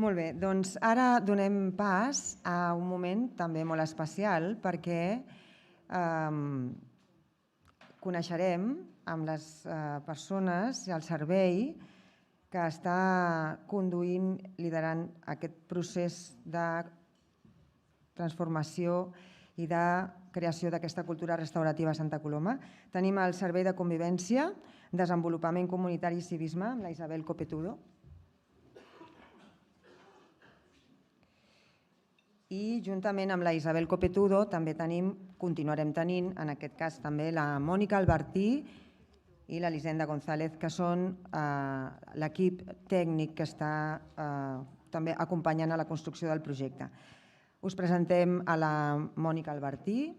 Molt bé, doncs ara donem pas a un moment també molt especial perquè coneixerem amb les persones i el servei que està conduint, liderant aquest procés de transformació i de creació d'aquesta cultura restaurativa a Santa Coloma. Tenim el Servei de Convivència, Desenvolupament Comunitari i Civisme, amb la Isabel Copetudo. I juntament amb la Isabel Copetudo també continuarem tenint, en aquest cas també, la Mònica Albertí i l'Elisenda González, que són l'equip tècnic que està també acompanyant a la construcció del projecte. Us presentem a la Mònica Albertí.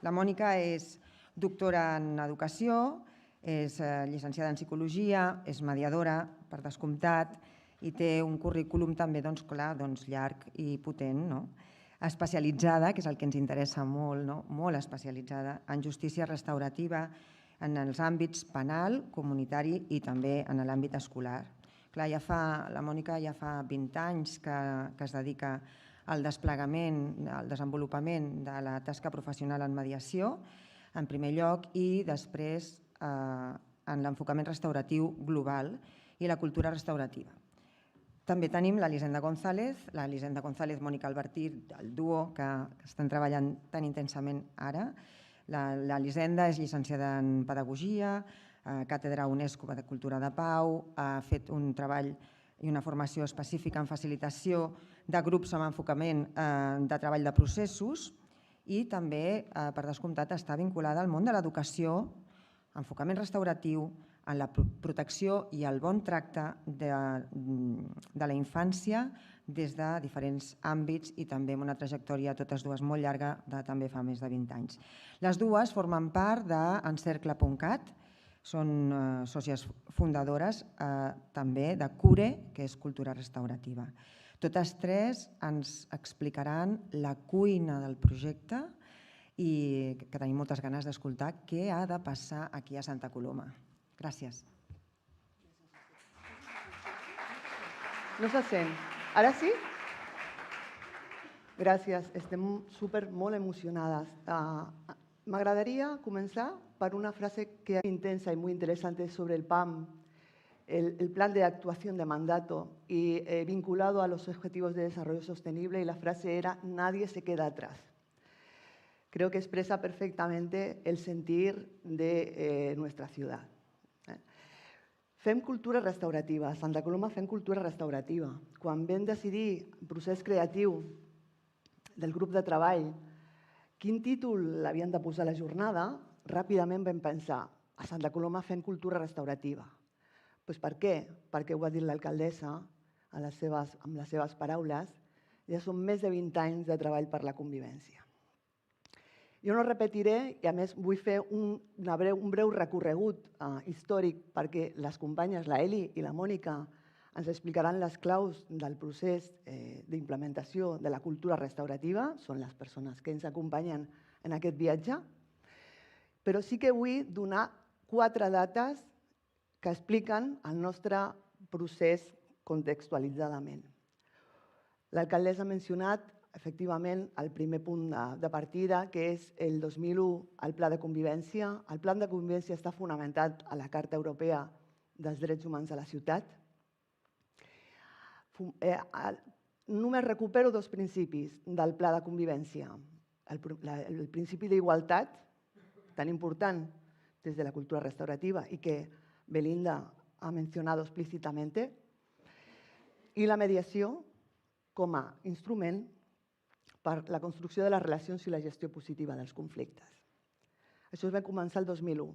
La Mònica és doctora en Educació, és llicenciada en Psicologia, és mediadora, per descomptat, i té un currículum també llarg i potent, especialitzada, que és el que ens interessa molt, molt especialitzada en justícia restaurativa, en els àmbits penal, comunitari i també en l'àmbit escolar. La Mònica ja fa 20 anys que es dedica al desplegament, al desenvolupament de la tasca professional en mediació, en primer lloc, i després en l'enfocament restauratiu global i la cultura restaurativa. També tenim l'Elisenda González, Mònica Albertí, el duo que estan treballant tan intensament ara. L'Elisenda és llicenciada en Pedagogia, càtedra UNESCO de Cultura de Pau, ha fet un treball i una formació específica en facilitació de grups amb enfocament de treball de processos i també, per descomptat, està vinculada al món de l'educació, enfocament restauratiu, en la protecció i el bon tracte de la infància des de diferents àmbits i també amb una trajectòria, totes dues molt llarga, de també fa més de 20 anys. Les dues formen part d'Encercle.cat, són sòcies fundadores també de CURE, que és Cultura Restaurativa. Totes tres ens explicaran la cuina del projecte i que tenim moltes ganes d'escoltar què ha de passar aquí a Santa Coloma. Gràcies. No se sent. Ara sí? Gràcies. Estem molt emocionades. M'agradaria començar per una frase que es intensa y muy interesante sobre el PAM, el Plan de Actuación de Mandato, y vinculado a los Objetivos de Desarrollo Sostenible, y la frase era: nadie se queda atrás. Creo que expresa perfectamente el sentir de nuestra ciudad. Fem cultura restaurativa. A Santa Coloma fem cultura restaurativa. Quan vam decidir el procés creatiu del grup de treball quin títol l'havien de posar a la jornada, ràpidament vam pensar: a Santa Coloma fem cultura restaurativa. Doncs per què? Perquè ho ha dit l'alcaldessa amb les seves paraules, ja són més de 20 anys de treball per la convivència. Jo no repetiré i a més vull fer un breu recorregut històric perquè les companyes, la Eli i la Mònica, ens explicaran les claus del procés d'implementació de la cultura restaurativa, són les persones que ens acompanyen en aquest viatge, però sí que vull donar 4 dates que expliquen el nostre procés contextualitzadament. L'alcaldessa ha mencionat efectivament el primer punt de partida, que és el 2001, el Pla de Convivència. El Pla de Convivència està fonamentat a la Carta Europea dels Drets Humans de la Ciutat. Només recupero 2 principis del Pla de Convivència. El principi d'igualtat, tan important des de la cultura restaurativa i que Belinda ha mencionat explícitament, i la mediació com a instrument per la construcció de les relacions i la gestió positiva dels conflictes. Això es va començar el 2001.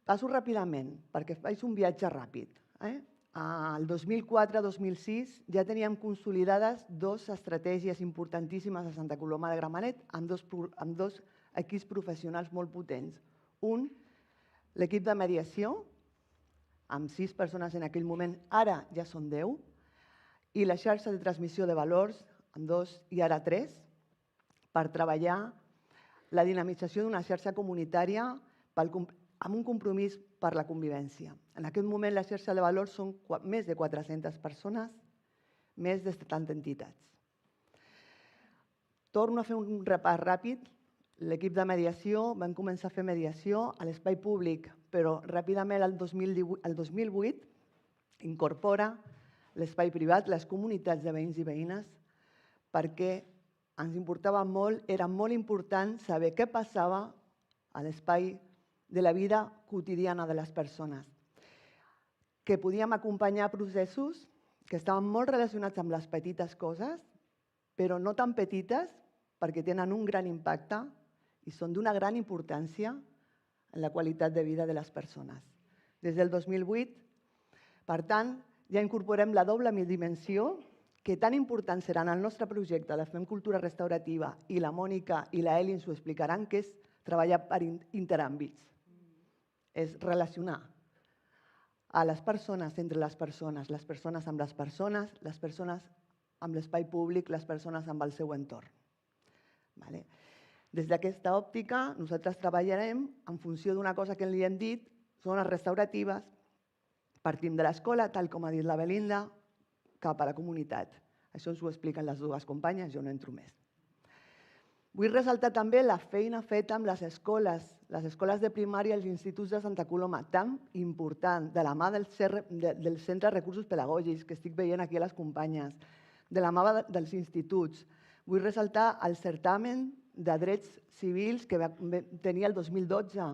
Passo ràpidament perquè faig un viatge ràpid. El 2004-2006 ja teníem consolidades 2 estratègies importantíssimes a Santa Coloma de Gramenet amb 2 equips professionals molt potents. Un, l'equip de mediació, amb 6 persones en aquell moment, ara ja són 10, i la xarxa de transmissió de valors, amb 2 i ara 3, per treballar la dinamització d'una xarxa comunitària amb un compromís per la convivència. En aquest moment la xarxa de valors són més de 400 persones, més de 70 entitats. Torno a fer un repàs ràpid. L'equip de mediació vam començar a fer mediació a l'espai públic, però ràpidament el 2008 incorpora l'espai privat, les comunitats de veïns i veïnes, perquè ens importava molt, era molt important saber què passava a l'espai de la vida quotidiana de les persones, que podíem acompanyar processos que estaven molt relacionats amb les petites coses, però no tan petites perquè tenen un gran impacte i són d'una gran importància en la qualitat de vida de les persones. Des del 2008, per tant, ja incorporem la doble dimensió que tan important serà en el nostre projecte de Fem Cultura Restaurativa, i la Mònica i la Eli ens ho explicaran, que és treballar per interàmbits. És relacionar a les persones entre les persones amb les persones amb l'espai públic, les persones amb el seu entorn. Des d'aquesta òptica, nosaltres treballarem en funció d'una cosa que li hem dit, zones restauratives, partim de l'escola, tal com ha dit la Belinda, cap a la comunitat. Això ens ho expliquen les dues companyes, jo no entro més. Vull ressaltar també la feina feta amb les escoles de primària i els instituts de Santa Coloma, tan important, de la mà del Centre de Recursos Pedagògics, que estic veient aquí a les companyes, de la mà dels instituts. Vull ressaltar el certamen de drets civils que tenia el 2012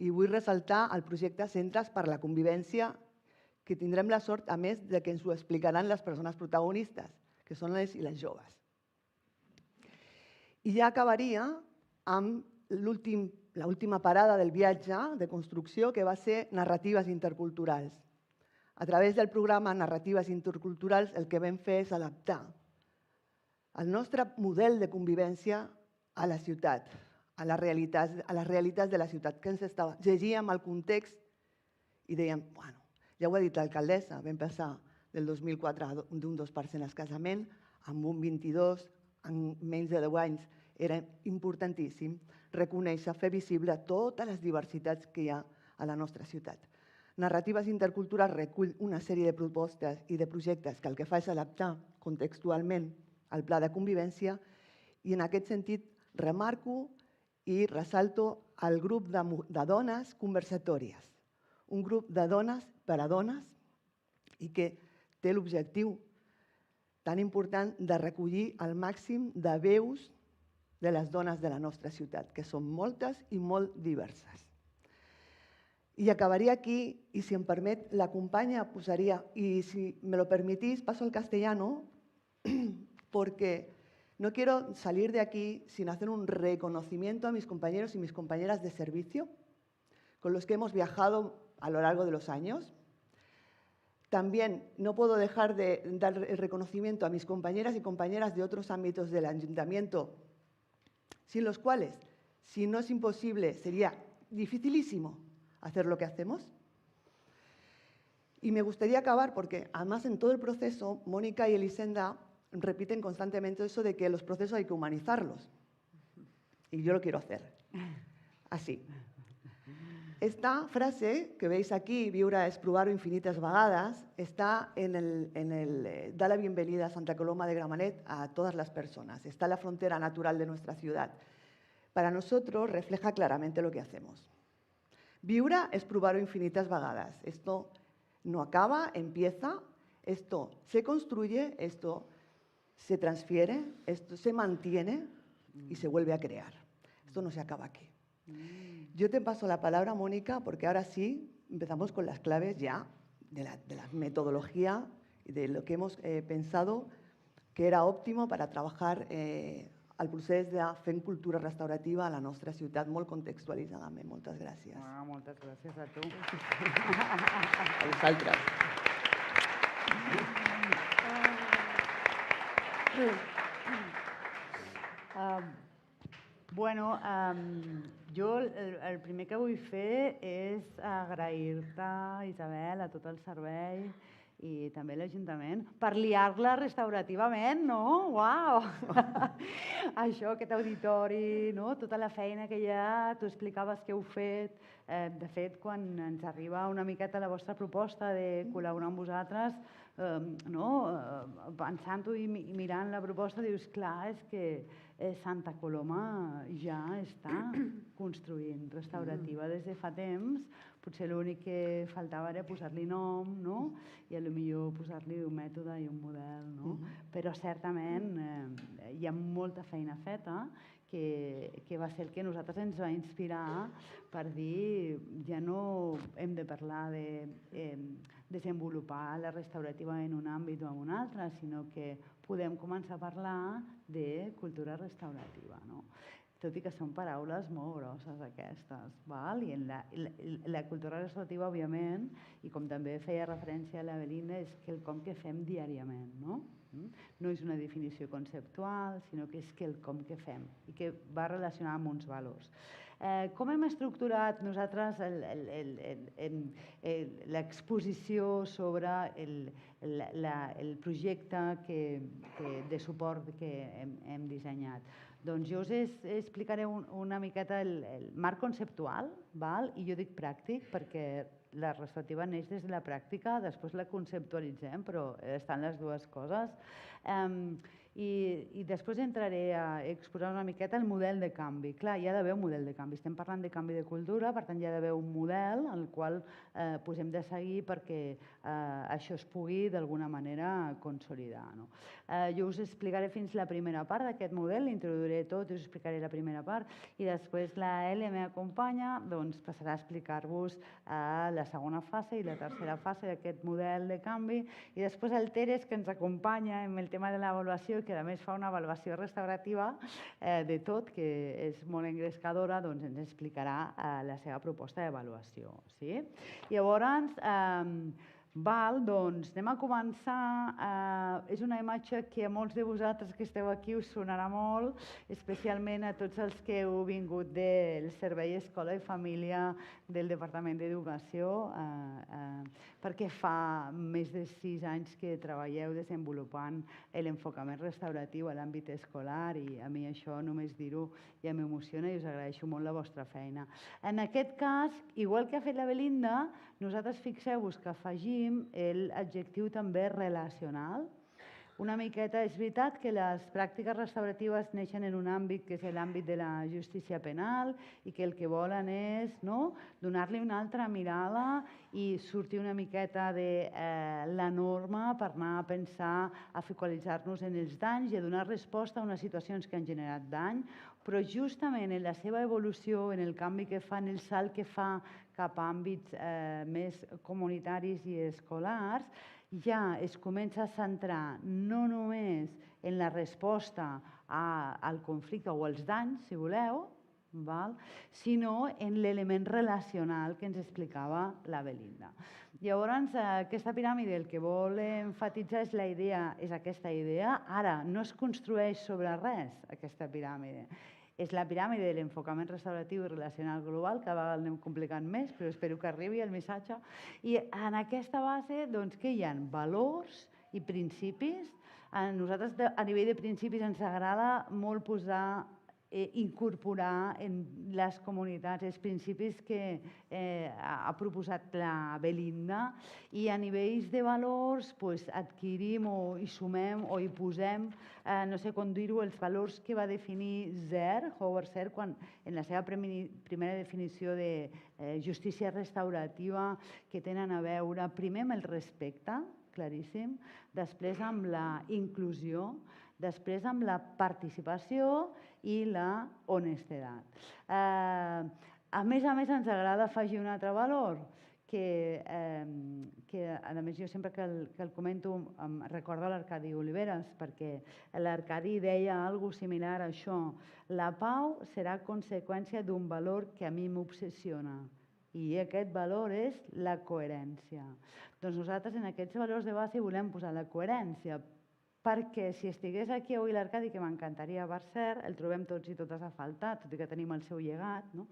i vull ressaltar el projecte Centres per la Convivència, que tindrem la sort, a més, de que ens ho explicaran les persones protagonistes, que són les i les joves. I ja acabaria amb l'última parada del viatge de construcció, que va ser narratives interculturals. A través del programa Narratives Interculturals el que vam fer és adaptar el nostre model de convivència a la ciutat, a les realitats de la ciutat. Llegíem el context i dèiem, bueno, ja ho ha dit l'alcaldessa, vam passar del 2004 d'un 2% escassament, amb un 22%, en menys de 10 anys. Era importantíssim reconèixer, fer visible totes les diversitats que hi ha a la nostra ciutat. Narratives Interculturals recull una sèrie de propostes i de projectes que el que fa és adaptar contextualment el pla de convivència, i en aquest sentit remarco i ressalto el grup de dones conversatòries, un grup de dones per a dones i que té l'objectiu tan important de recollir el màxim de veus de les dones de la nostra ciutat, que són moltes i molt diverses. I acabaria aquí, y si em permet, la companya posaria, y si me lo permitís, paso al castellano, porque no quiero salir de aquí sin hacer un reconocimiento a mis compañeros y mis compañeras de servicio, con los que hemos viajado a lo largo de los años. También no puedo dejar de dar el reconocimiento a mis compañeras y compañeras de otros ámbitos del ayuntamiento, sin los cuales, si no es imposible, sería dificilísimo hacer lo que hacemos. Y me gustaría acabar porque, además, en todo el proceso, Mónica y Elisenda repiten constantemente eso de que los procesos hay que humanizarlos. Y yo lo quiero hacer. Así. Esta frase que veis aquí, viure és provar-ho infinites vegades, está da la bienvenida a Santa Coloma de Gramenet a todas las personas. Está en la frontera natural de nuestra ciudad. Para nosotros refleja claramente lo que hacemos. Viure és provar-ho infinites vegades. Esto no acaba, empieza, esto se construye, esto se transfiere, esto se mantiene y se vuelve a crear. Esto no se acaba aquí. Yo te paso la palabra, Mónica, porque ahora sí empezamos con las claves ya de la metodología y de lo que hemos pensado que era óptimo para trabajar el procés de fent cultura restaurativa a la nostra ciutat, molt contextualitzadament. Moltes gràcies. Moltes gràcies a tu. A vosaltres. Bueno, jo el primer que vull fer és agrair-te, Isabel, a tot el servei i també l'Ajuntament, per liar-la restaurativament, no? Uau! Això, aquest auditori, no? Tota la feina que hi ha, tu explicaves que heu fet. De fet, quan ens arriba una miqueta la vostra proposta de col·laborar amb vosaltres, pensant-ho i mirant la proposta, dius, clar, és que Santa Coloma ja està construint restaurativa des de fa temps. Potser l'únic que faltava era posar-li nom, no? I potser posar-li un mètode i un model, no? Però certament hi ha molta feina feta que va ser el que a nosaltres ens va inspirar per dir ja no hem de parlar de desenvolupar la restaurativa en un àmbit o en un altre, sinó que podem començar a parlar de cultura restaurativa, no? Tot i que són paraules molt grosses aquestes, val? I la cultura restaurativa, òbviament, i com també feia referència a la Belinda, és quelcom que fem diàriament, no? No és una definició conceptual, sinó que és quelcom que fem i que va relacionar amb uns valors. Com hem estructurat nosaltres l'exposició sobre el projecte de suport que hem dissenyat? Doncs jo us explicaré una miqueta el marc conceptual, i jo dic pràctic perquè la restaurativa neix des de la pràctica, després la conceptualitzem, però estan les dues coses. I després entraré a exposar una miqueta el model de canvi. Clar, hi ha d'haver un model de canvi. Estem parlant de canvi de cultura, per tant hi ha d'haver un model al qual hem de seguir perquè això es pugui d'alguna manera consolidar. Jo us explicaré fins la primera part d'aquest model, l'introduiré tot i us explicaré la primera part i després la L m'acompanya, doncs passarà a explicar-vos la segona fase i la tercera fase d'aquest model de canvi i després el Teres, que ens acompanya en el tema de l'avaluació, que a més fa una avaluació restaurativa de tot, que és molt engrescadora, doncs ens explicarà la seva proposta d'avaluació. Llavors, doncs anem a començar. És una imatge que a molts de vosaltres que esteu aquí us sonarà molt, especialment a tots els que heu vingut del Servei Escola i Família del Departament d'Educació, perquè fa més de 6 anys que treballeu desenvolupant l'enfocament restauratiu a l'àmbit escolar i a mi això, només dir-ho, ja m'emociona i us agraeixo molt la vostra feina. En aquest cas, igual que ha fet la Belinda, nosaltres fixeu-vos que afegim l'adjectiu també relacional. Una miqueta, és veritat que les pràctiques restauratives neixen en un àmbit que és l'àmbit de la justícia penal i que el que volen és donar-li una altra mirada i sortir una miqueta de la norma per anar a pensar, a focalitzar-nos en els danys i a donar resposta a unes situacions que han generat dany, però justament en la seva evolució, en el canvi que fa, en el salt que fa cap a àmbits més comunitaris i escolars, ja es comença a centrar no només en la resposta al conflicte o als danys, si voleu, sinó en l'element relacional que ens explicava la Belinda. Llavors, aquesta piràmide el que vol enfatitzar és aquesta idea. Ara, no es construeix sobre res, aquesta piràmide. És la piràmide de l'enfocament restauratiu i relacional global, cada vegada anem complicant més, però espero que arribi el missatge. I en aquesta base, doncs, què hi ha? Valors i principis. A nosaltres, a nivell de principis, ens agrada molt incorporar en les comunitats els principis que ha proposat la Belinda i a nivells de valors adquirim o hi sumem o hi posem, no sé com dir-ho, els valors que va definir Howard Zehr, quan en la seva primera definició de justícia restaurativa, que tenen a veure primer amb el respecte, claríssim, després amb la inclusió, després amb la participació i la honestedat. A més, ens agrada afegir un altre valor que a més jo sempre que el comento em recorda l'Arcadi Oliveres, perquè l'Arcadi deia alguna cosa similar a això: la pau serà conseqüència d'un valor que a mi m'obsessiona i aquest valor és la coherència. Doncs nosaltres en aquests valors de base volem posar la coherència. perquè si estigués aquí avui l'Arcadi, que m'encantaria per cert, el trobem tots i totes a faltar, tot i que tenim el seu llegat, no?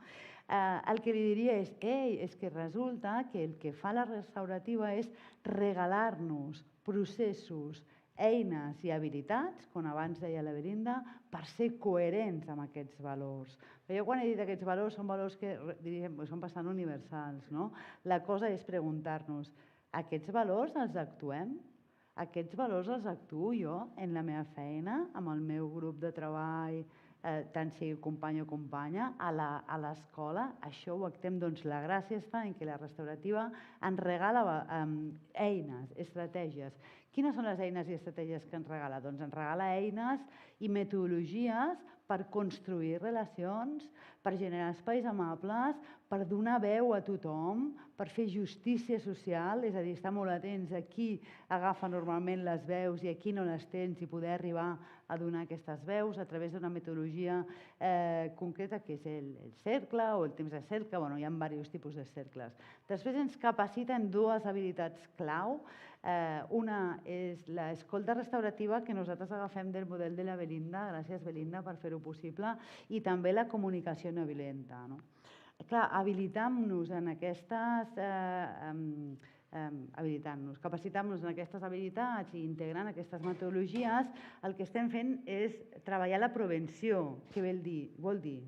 El que li diria és, ei, és que resulta que el que fa la restaurativa és regalar-nos processos, eines i habilitats, com abans deia la Belinda, per ser coherents amb aquests valors. Jo quan he dit aquests valors, són valors que diríem, són bastant universals, no? La cosa és preguntar-nos, aquests valors els actuem? Aquests valors els actuo jo en la meva feina, amb el meu grup de treball, tant sigui company o companya, a l'escola, això ho actem. Doncs la gràcia està en que la restaurativa ens regala eines, estratègies. Quines són les eines i estratègies que ens regala? Doncs ens regala eines i metodologies per construir relacions, per generar espais amables, per donar veu a tothom, per fer justícia social, és a dir, estar molt atents a qui agafa normalment les veus i a qui no les tens i poder arribar a donar aquestes veus a través d'una metodologia concreta que és el cercle o el temps de cercle, bueno, hi ha diversos tipus de cercles. Després ens capacita en dues habilitats clau. Una és l'escolta restaurativa que nosaltres agafem del model de la Belinda, gràcies Belinda per fer-ho possible, i també la comunicació no violenta. Clar, habilitant-nos en aquestes capacitant-nos en aquestes habilitats i integrant aquestes metodologies, el que estem fent és treballar la prevenció. Què vol dir?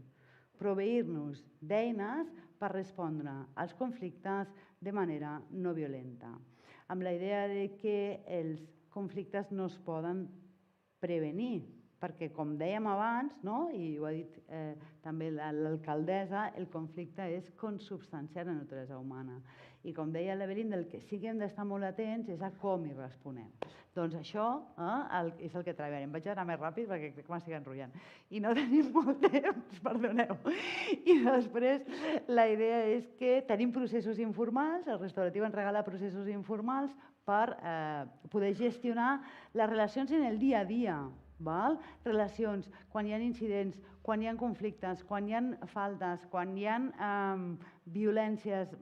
Proveir-nos d'eines per respondre als conflictes de manera no violenta, amb la idea de que els conflictes no es poden prevenir, perquè, com dèiem abans, i ho ha dit també l'alcaldessa, el conflicte és consubstanciar la naturalesa humana. I com deia la Belinda, el que sí que hem d'estar molt atents és a com hi responem. Doncs això és el que treballarem. Vaig anar més ràpid perquè crec que m'estic enrotllant. I no tenim molt temps, perdoneu. I després la idea és que tenim processos informals, el restauratiu ens regala processos informals per poder gestionar les relacions en el dia a dia. Relacions, quan hi ha incidents, quan hi ha conflictes, quan hi ha faltes, quan hi ha violències,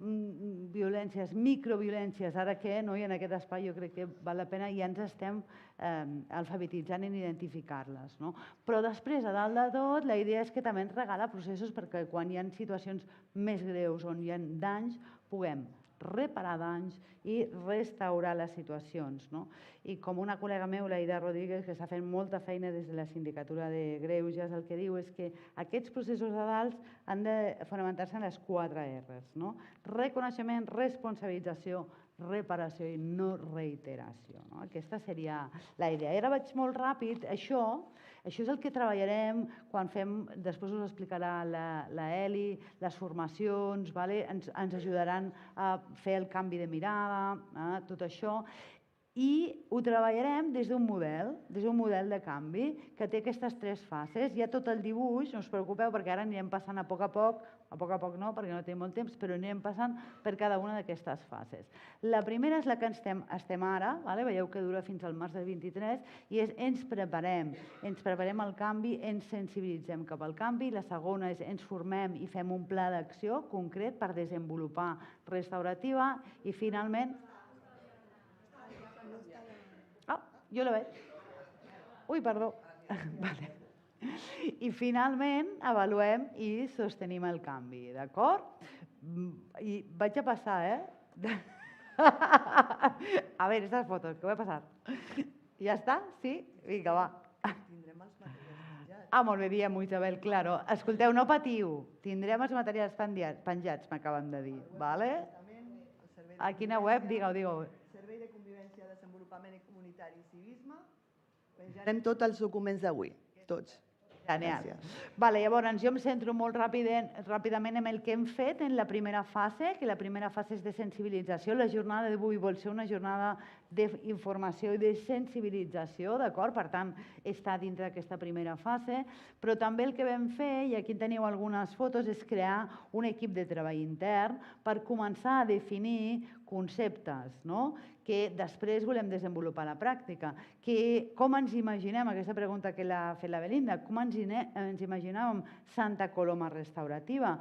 microviolències, ara que en aquest espai jo crec que val la pena i ja ens estem alfabetitzant en identificar-les. Però després, a dalt de tot, la idea és que també ens regala processos perquè quan hi ha situacions més greus on hi ha danys, puguem reparar danys i restaurar les situacions. I com una col·lega meu, l'Aida Rodríguez, que està fent molta feina des de la Sindicatura de Greuges, el que diu és que aquests processos de dalt han de fonamentar-se en les 4 R's. Reconeixement, responsabilització, reparació i no reiteració. Aquesta seria la idea. I ara vaig molt ràpid. Això és el que treballarem quan fem, després us explicarà la Eli, les formacions, ens ajudaran a fer el canvi de mirada, tot això, i ho treballarem des d'un model de canvi que té aquestes 3 fases. Hi ha tot el dibuix, no us preocupeu perquè ara anirem passant a poc a poc no perquè no tenim molt temps, però anirem passant per cada una d'aquestes fases. La primera és la que estem ara, veieu que dura fins al març del 23, i és ens preparem el canvi, ens sensibilitzem cap al canvi. La segona és ens formem i fem un pla d'acció concret per desenvolupar restaurativa i finalment... Jo la veig. Ui, perdó. I finalment avaluem i sostenim el canvi, d'acord? I vaig a passar, A veure, estas fotos, què va passar? Ja està? Sí? Vinga, va. Tindrem els materials penjats. Molt bé, diem, Isabel, claro. Escolteu, no patiu. Tindrem els materials penjats, m'acaben de dir. A quina web? Digueu. Servei de Convivència, Desenvolupament Comunitari i Civisme. Penjarem tots els documents d'avui, tots. Genial. Llavors, jo em centro molt ràpidament en el que hem fet en la primera fase, que la primera fase és de sensibilització. La jornada d'avui vol ser una jornada d'informació i de sensibilització, d'acord? Per tant, està dintre d'aquesta primera fase, però també el que vam fer, i aquí teniu algunes fotos, és crear un equip de treball intern per començar a definir conceptes, que després volem desenvolupar a la pràctica. Com ens imaginem, aquesta pregunta que l'ha fet la Belinda, com ens imaginàvem Santa Coloma restaurativa?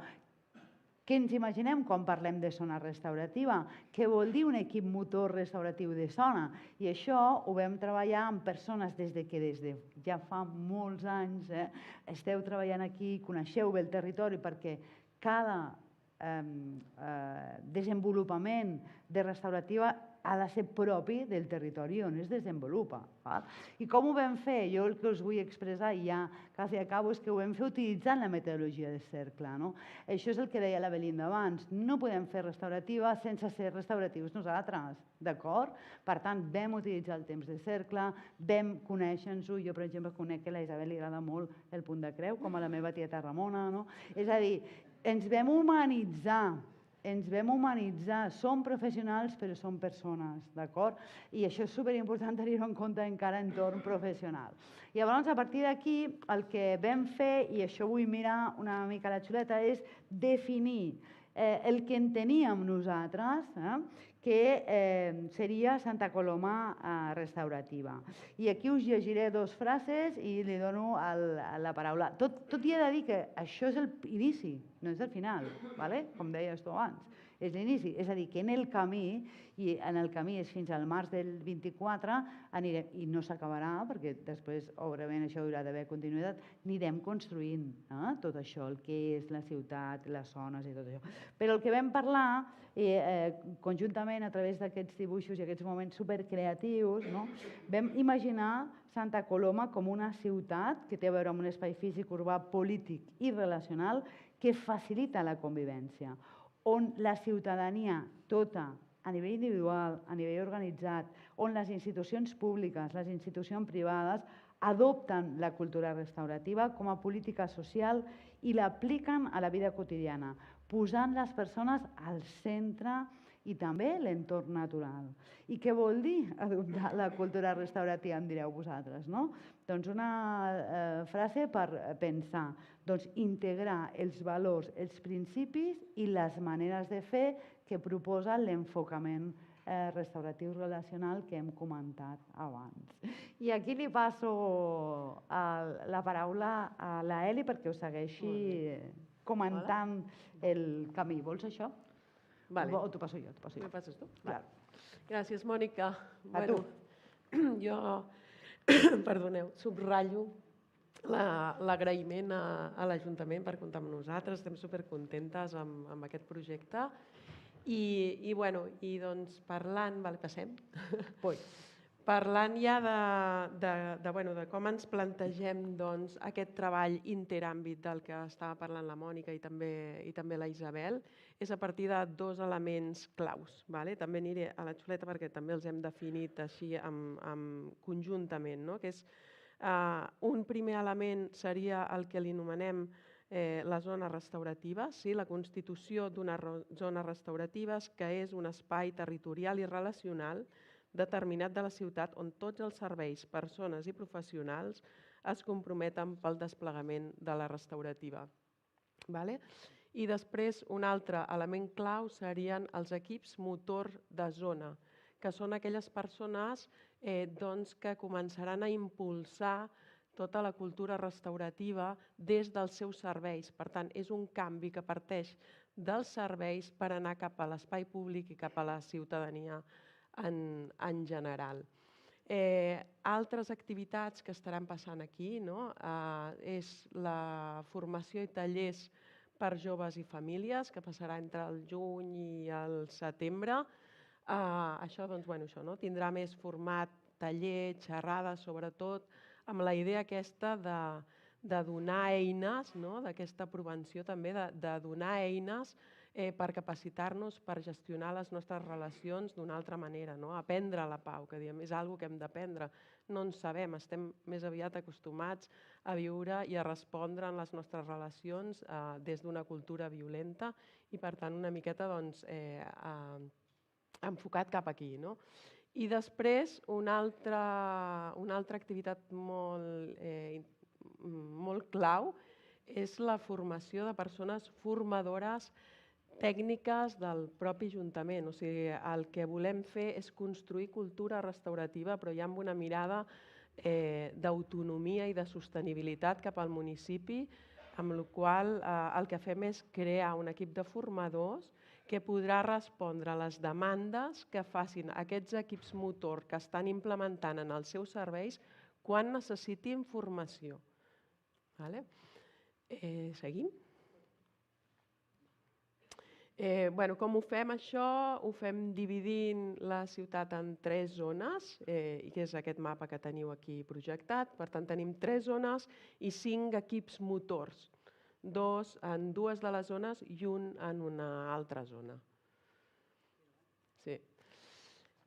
Què ens imaginem quan parlem de zona restaurativa? Què vol dir un equip motor restauratiu de zona? I això ho vam treballar amb persones des de ja fa molts anys esteu treballant aquí, coneixeu bé el territori perquè cada desenvolupament de restaurativa ha de ser propi del territori on es desenvolupa. I com ho vam fer? Jo el que us vull expressar, i ja quasi acabo, és que ho vam fer utilitzant la metodologia de cercle. Això és el que deia la Belinda abans. No podem fer restaurativa sense ser restauratius nosaltres, d'acord? Per tant, vam utilitzar el temps de cercle, vam conèixer-nos-ho. Jo, per exemple, conec que a la Isabel li agrada molt el punt de creu, com a la meva tieta Ramona. És a dir, ens vam humanitzar, som professionals però som persones, d'acord? I això és superimportant tenir-ho en compte encara en entorn professional. Llavors, a partir d'aquí, el que vam fer, i això vull mirar una mica la xuleta, és definir el que enteníem nosaltres, que seria Santa Coloma restaurativa. I aquí us llegiré dues frases i li dono la paraula. Tot i he de dir que això és l'inici, no és el final, com deies tu abans. És l'inici, és a dir, que en el camí, i en el camí és fins al març del 24, i no s'acabarà, perquè després, obviament, això haurà d'haver continuïtat, anirem construint tot això, el que és la ciutat, les zones i tot això. Però el que vam parlar, conjuntament a través d'aquests dibuixos i aquests moments supercreatius, vam imaginar Santa Coloma com una ciutat que té a veure amb un espai físic, urbà, polític i relacional que facilita la convivència, on la ciutadania tota, a nivell individual, a nivell organitzat, on les institucions públiques, les institucions privades, adopten la cultura restaurativa com a política social i l'apliquen a la vida quotidiana, posant les persones al centre i també l'entorn natural. I què vol dir adoptar la cultura restaurativa, em direu vosaltres, no? Doncs una frase per pensar, doncs integrar els valors, els principis i les maneres de fer que proposa l'enfocament restauratiu relacional que hem comentat abans. I aquí li passo la paraula a la Eli perquè us segueixi comentant el camí. Vols això? O t'ho passo jo? Me passes tu? Clar. Gràcies, Mònica. A tu. Jo, perdoneu, subratllo l'agraïment a l'Ajuntament per comptar amb nosaltres. Estem supercontentes amb aquest projecte. I doncs parlant... Passem? Parlant ja de com ens plantegem aquest treball interàmbit del que estava parlant la Mònica i també la Isabel, és a partir de dos elements claus. També aniré a la xuleta perquè també els hem definit així conjuntament. Un primer element seria el que li anomenem la zona restaurativa, la constitució d'unes zones restauratives, que és un espai territorial i relacional determinat de la ciutat on tots els serveis, persones i professionals es comprometen pel desplegament de la restaurativa. I després un altre element clau serien els equips motor de zona, que són aquelles persones que començaran a impulsar tota la cultura restaurativa des dels seus serveis. Per tant, és un canvi que parteix dels serveis per anar cap a l'espai públic i cap a la ciutadania en general. Altres activitats que estaran passant aquí és la formació i tallers per joves i famílies, que passarà entre el juny i el setembre. Això tindrà més format taller, xerrades, sobretot amb la idea aquesta de donar eines, d'aquesta prevenció també, de donar eines per capacitar-nos per gestionar les nostres relacions d'una altra manera, aprendre la pau, que diem, és una cosa que hem d'aprendre. No en sabem, estem més aviat acostumats a viure i a respondre en les nostres relacions des d'una cultura violenta i, per tant, una miqueta enfocat cap aquí. I després, una altra activitat molt clau és la formació de persones formadores tècniques del propi Ajuntament. O sigui, el que volem fer és construir cultura restaurativa, però ja amb una mirada d'autonomia i de sostenibilitat cap al municipi, amb la qual el que fem és crear un equip de formadors que podrà respondre a les demandes que facin aquests equips motor que estan implementant en els seus serveis quan necessitin formació. Seguim? Com ho fem això? Ho fem dividint la ciutat en 3 zones, que és aquest mapa que teniu aquí projectat. Per tant, tenim 3 zones i 5 equips motors, 2 en 2 de les zones i un en una altra zona. Sí.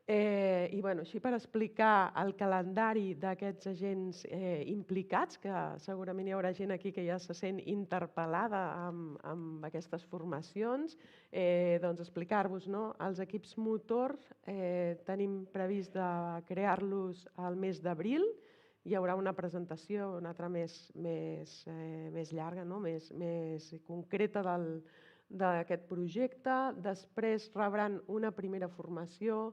I així per explicar el calendari d'aquests agents implicats, que segurament hi haurà gent aquí que ja se sent interpel·lada amb aquestes formacions, doncs explicar-vos, els equips motors tenim previst de crear-los al mes d'abril. Hi haurà una presentació una altra més llarga, més concreta d'aquest projecte. Després rebran una primera formació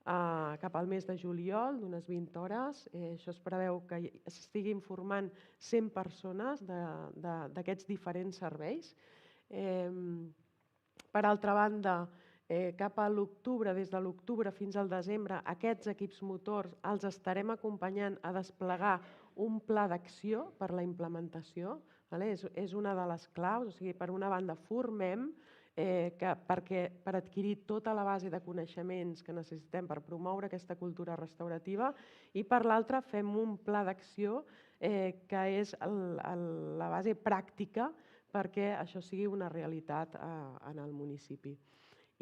cap al mes de juliol, d'unes 20 hores. Això es preveu que s'estiguin formant 100 persones d'aquests diferents serveis. Per altra banda, cap a l'octubre, des de l'octubre fins al desembre, aquests equips motors els estarem acompanyant a desplegar un pla d'acció per la implementació. És una de les claus, o sigui, per una banda formem per adquirir tota la base de coneixements que necessitem per promoure aquesta cultura restaurativa, i per l'altra fem un pla d'acció que és la base pràctica perquè això sigui una realitat en el municipi.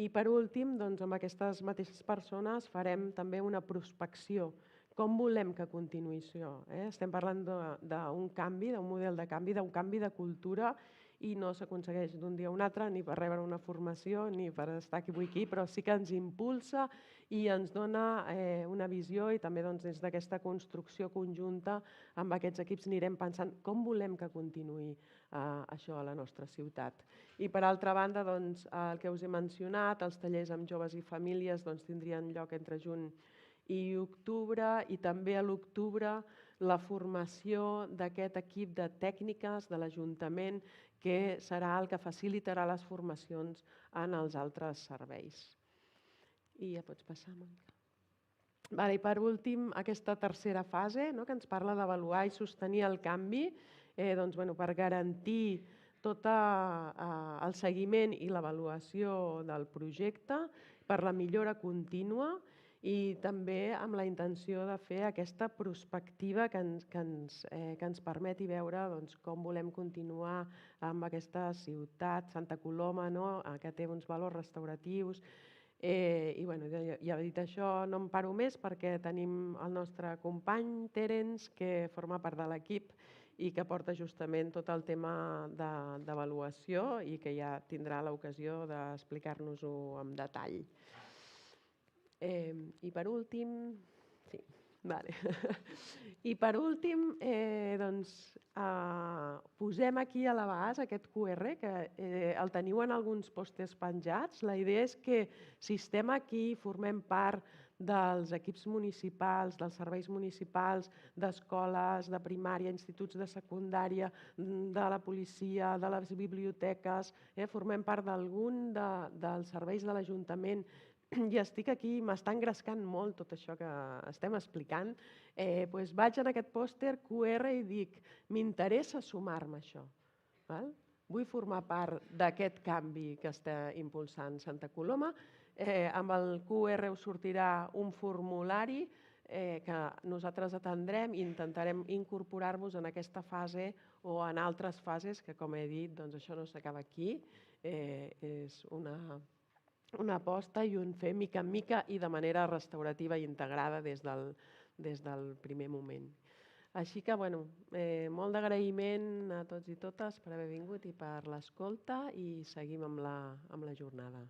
I per últim, amb aquestes mateixes persones farem també una prospecció. Com volem que continuï això? Estem parlant d'un canvi, d'un model de canvi, d'un canvi de cultura, i no s'aconsegueix d'un dia a un altre, ni per rebre una formació, ni per estar aquí, però sí que ens impulsa i ens dona una visió, i també des d'aquesta construcció conjunta amb aquests equips anirem pensant com volem que continuï això a la nostra ciutat. I per altra banda, el que us he mencionat, els tallers amb joves i famílies tindrien lloc entre juny i octubre, i també a l'octubre la formació d'aquest equip de tècniques de l'Ajuntament, que serà el que facilitarà les formacions en els altres serveis. I ja pots passar, Mònica. I per últim, aquesta tercera fase, que ens parla d'avaluar i sostenir el canvi, per garantir tot el seguiment i l'avaluació del projecte, per la millora contínua, i també amb la intenció de fer aquesta prospectiva que ens permeti veure com volem continuar amb aquesta ciutat, Santa Coloma, que té uns valors restauratius. I ja dit això, no em paro més perquè tenim el nostre company Terence, que forma part de l'equip i que porta justament tot el tema d'avaluació i que ja tindrà l'ocasió d'explicar-nos-ho amb detall. I per últim, posem aquí a l'abast aquest QR, que el teniu en alguns pòsters penjats. La idea és que si estem aquí, formem part dels equips municipals, dels serveis municipals, d'escoles, de primària, instituts de secundària, de la policia, de les biblioteques, formem part d'algun dels serveis de l'Ajuntament, i estic aquí, m'està engrescant molt tot això que estem explicant, vaig en aquest pòster QR i dic, m'interessa sumar-me a això. Vull formar part d'aquest canvi que està impulsant Santa Coloma. Amb el QR us sortirà un formulari que nosaltres atendrem i intentarem incorporar-vos en aquesta fase o en altres fases, que com he dit, això no s'acaba aquí. És una aposta i un fer mica en mica i de manera restaurativa i integrada des del primer moment. Així que, molt d'agraïment a tots i totes per haver vingut i per l'escolta, i seguim amb la jornada.